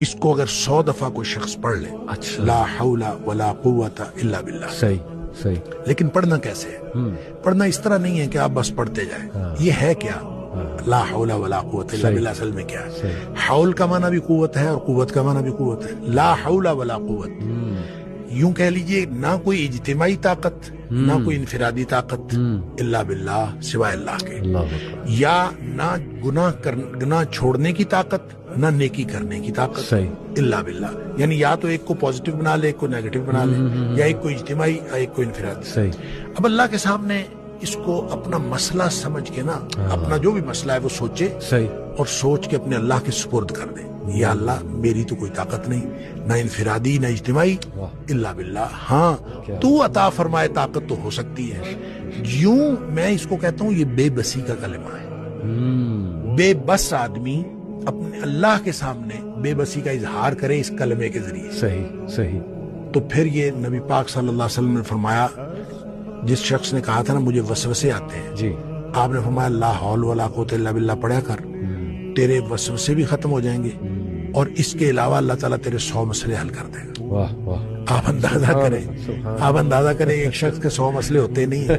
इसको अगर 100 दफा कोई शख्स पढ़ ले, अच्छा। ला हौला वला कुव्वता इल्ला बिल्लाह, सही सही। लेकिन पढ़ना कैसे है? पढ़ना इस तरह नहीं है कि आप बस पढ़ते जाए। ये है क्या? ला हौला वला कुव्वता इल्ला बिल्लाह असल में क्या है? हौल का माना भी कुव्वत है और कुव्वत का माना भी कुव्वत है। ला हौला वला कुव्वत, यूं कह लीजिए ना कोई इज्तिमाई ताकत, ना कोई इनफिरादी ताकत, इल्ला बिल्लाह, सिवाय अल्लाह के। या ना गुनाह छोड़ने की ताकत, ना नेकी करने की ताकत, सही। इल्ला बिल्लाह। यानी या तो एक को पॉजिटिव बना ले, एक को नेगेटिव बना ले, या एक को इज्तिमाई या एक को इनफिरादी। सही। अब अल्लाह के सामने इसको अपना मसला समझ के ना, अपना जो भी मसला है वो सोचे, सही। और सोच के अपने अल्लाह के सुपुर्द कर दे। या अल्लाह, मेरी तो कोई ताकत नहीं, ना इनफिरादी ना इज्तिमाई, इल्ला बिल्लाह। हाँ, तू अता फरमाए ताकत तो हो सकती है। यूं मैं इसको कहता हूं, ये बेबसी का कलमा है। बेबस आदमी अपने अल्लाह के सामने बेबसी का इजहार करे इस कलमे के जरिए। सही सही। तो फिर ये नबी पाक सल्लल्लाहु अलैहि वसल्लम ने फरमाया, जिस शख्स ने कहा था ना मुझे वसवसे आते हैं, जी, आपने फरमाया ला हौल वला कुव्वता इल्ला बिल्लाह पढ़ा कर, तेरे वसवसे भी खत्म हो जाएंगे और इसके अलावा अल्लाह ताला तेरे 100 मसले हल कर देगा। वाह वाह। आप अंदाजा करें, एक शख्स के 100 मसले होते नहीं है।